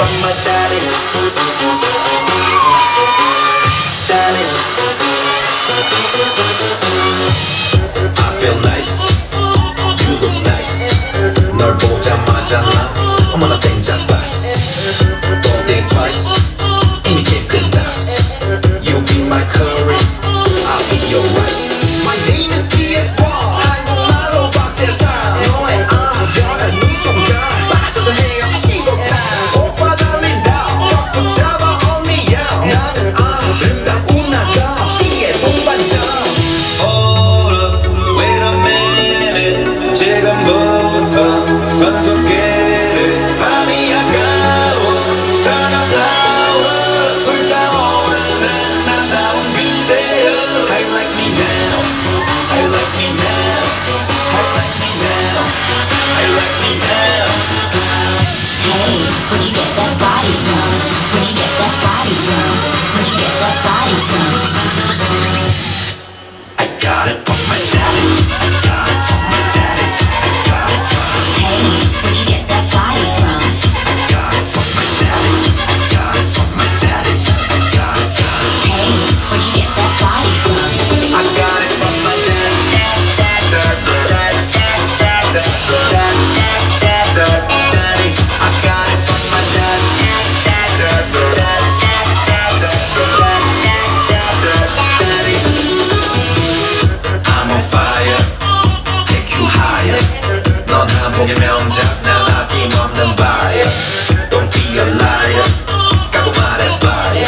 from my daddy. Daddy. I feel nice. You look nice. 널 보자마자 나 어머나 땡장 봤어. Don't think twice. 이미 게임 끝났어. You be my curry. I'll be your rice. My name is PS1. 한국말로 박재상. 너의 아무거나 눈동자 빠져서 헤엄치고 가. 오빠 달린다. 꽉 붙잡아 언니야. 나는 아름다운 아가. 씨의 동반자. Hold up, wait a minute. 지금부터 선수끼리 밤이 아까워. Turn up louder. 불타오르는 남다운 그대여. I like me now. I like me now. I like me now. I like me now. Hey, where'd you get that body from? Where'd you get that body from? Where'd you get that body from? I got it from my daddy. I got it from my daddy. I got it from. Hey, where'd you get that body from? I got it from my daddy. I got it from my daddy. I got it. Hey, where'd you get that body from? I got it from my daddy. I'm on fire, take you higher. 넌 한복의 명작, 난 아낌없는 buyer. Don't be a liar, 까고 말해봐요.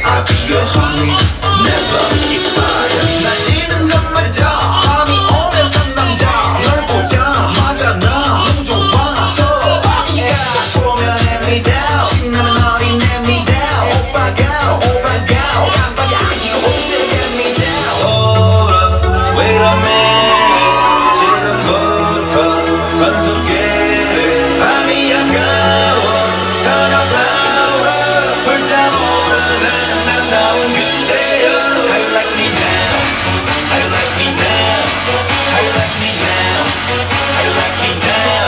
I'll be your honey, never expire. 낮이는 잠말자 밤이 오면 상남자 널 보자마자 나 너무 좋아서 아기가 딱 보면 hand me down 신나는 어린 hand me down 오빠가 깜빡이 아기가 올때 hand me down. Hold up, wait a minute. 지금부터 선수끼리 밤이 아까워. Turn up louder. 불타오르는 남다운 그대여. I like me now. I like me now. I like me now. I like me now.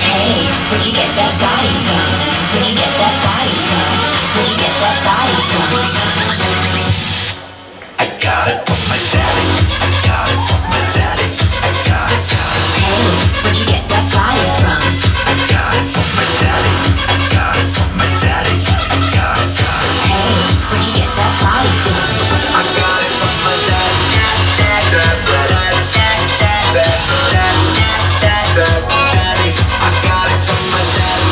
Hey, where'd you get that body from? Where'd you get that body from? Where'd you get that body from? I got it from my daddy. I got it from my daddy. I got it. Hey, where'd you get that body from? I got it from my daddy. I got it from my daddy. I got it. Hey, where'd you get that body from? I got it from my daddy. I got it from my daddy.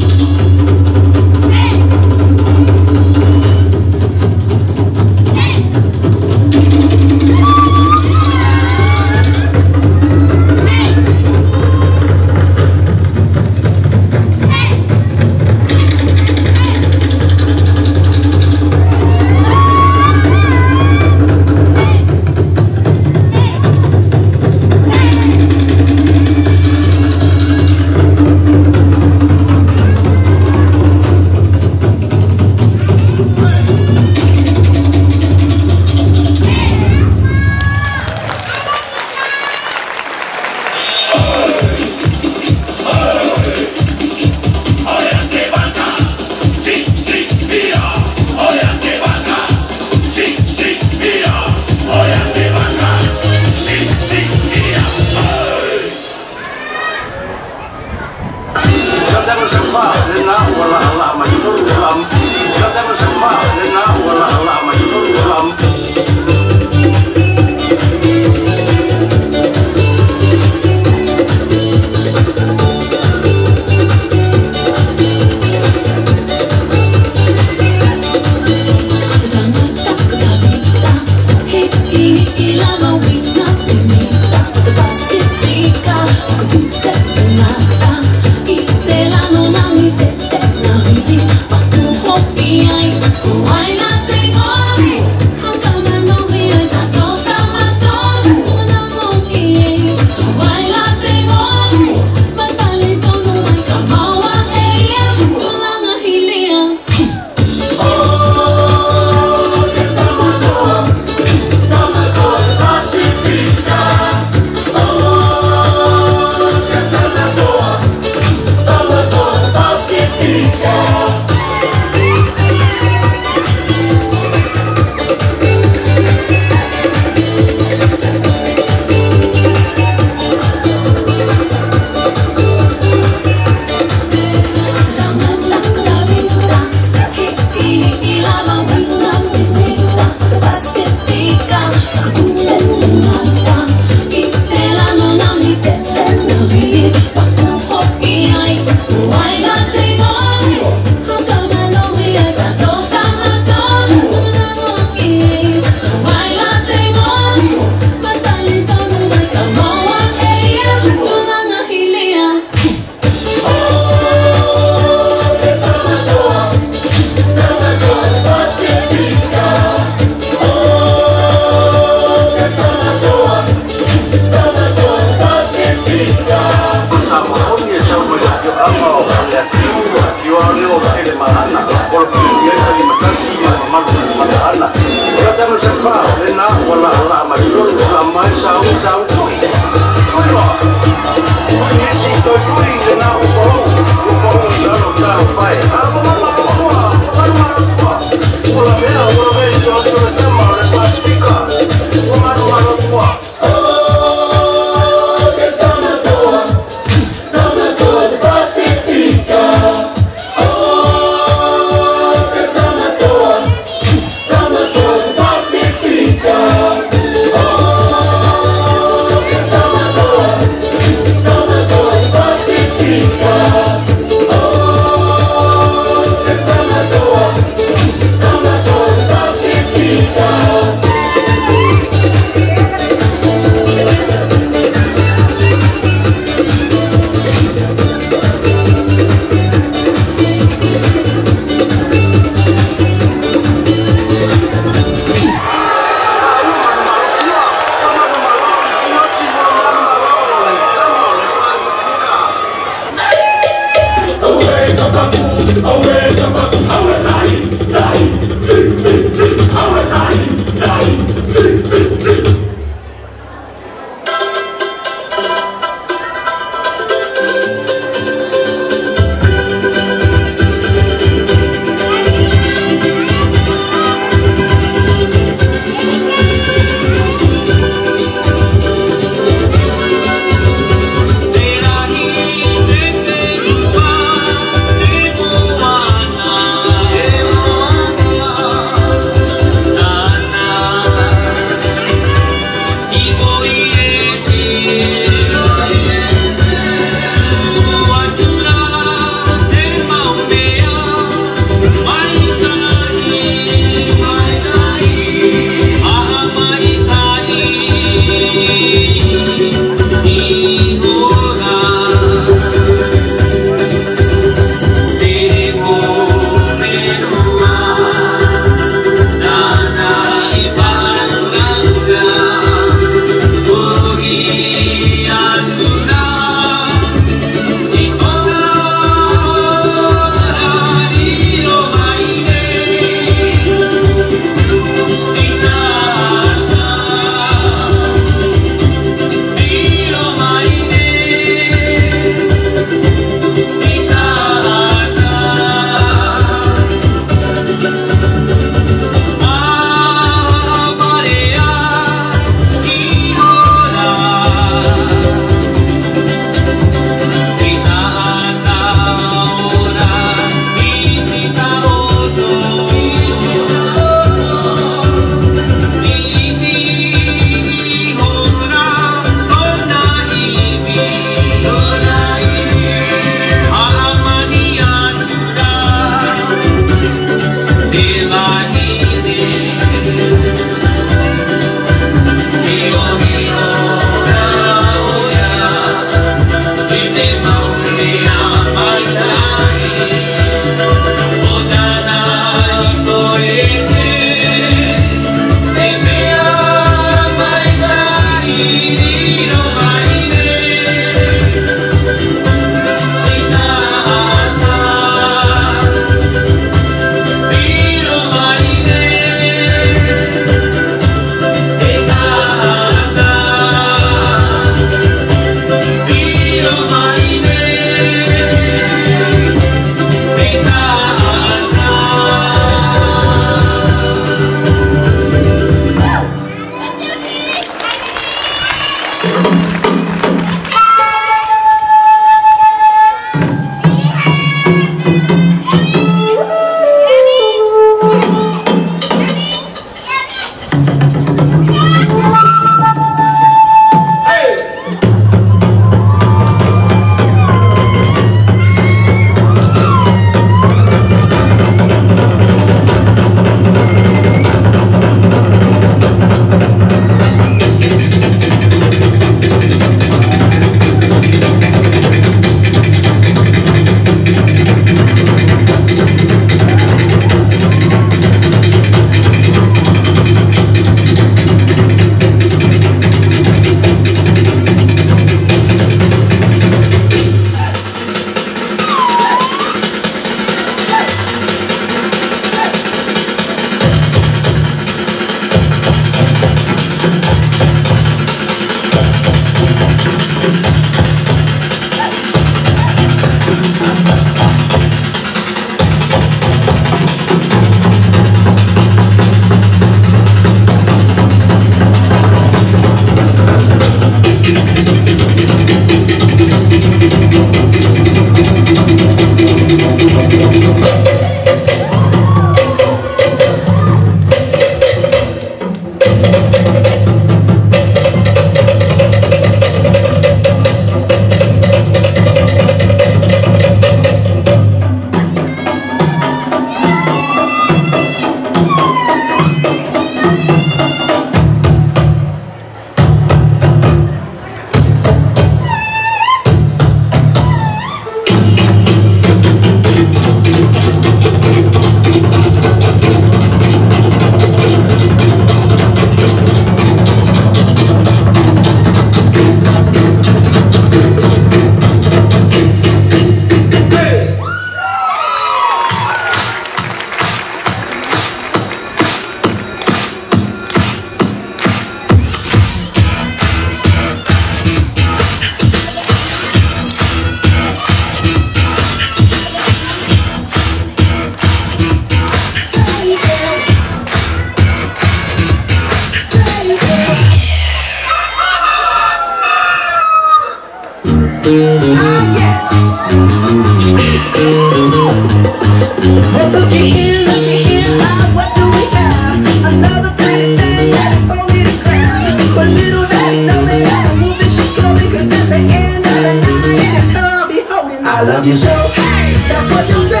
love you so. Hey, that's what you say.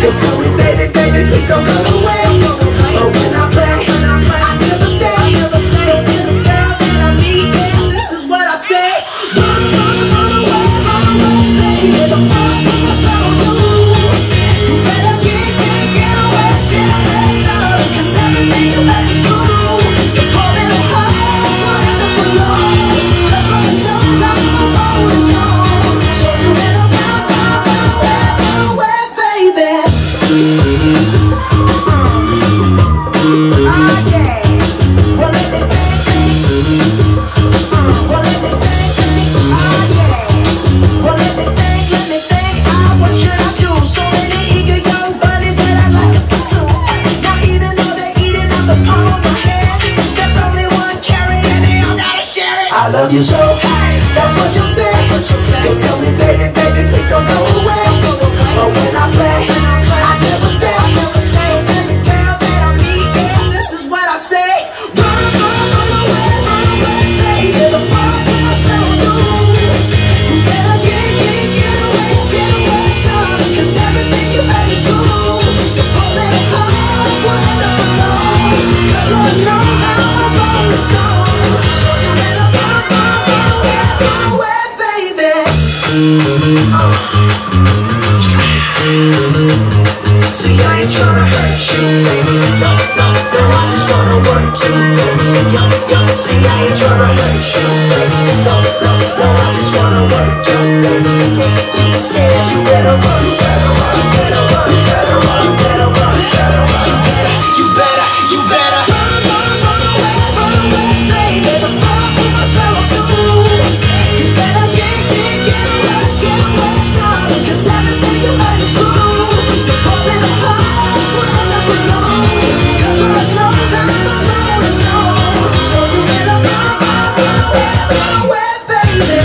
You told me, baby, baby, please don't go away. But when I play, I never stay. So you're the girl that I need, yeah, this is what I say. Run away, baby, the fuck will spell on you. You better get away, darling, 'cause everything you make is true. You're pouring a heart, and I'm alone. 'Cause Lord knows I'm always gone. So you better run away, baby. I love you so. Hey, that's what you say. You tell me, baby, baby, please don't go away. But when I play, I never stay. So every girl that I meet, yeah, this is what I say. Run away, baby, the fuck will spell on you. You better get away, darling, 'cause everything you make is true. You're pulling a heart, whatever alone. 'Cause Lord knows I'm always gone. So you better run away, baby. See, I ain't tryna hurt you, baby. No, I just wanna work you, baby. See, I ain't tryna hurt you, baby. No, I just wanna work you, baby. If you're scared, you better run, you better run, you better run, you better run, you better run, you better run, you better run away, baby. The fuck will I spell on you? You better get away, darling, 'cause everything you make is true. You're pouring a heart, whatever alone. 'Cause Lord knows I'm always gone. So you better run away, baby.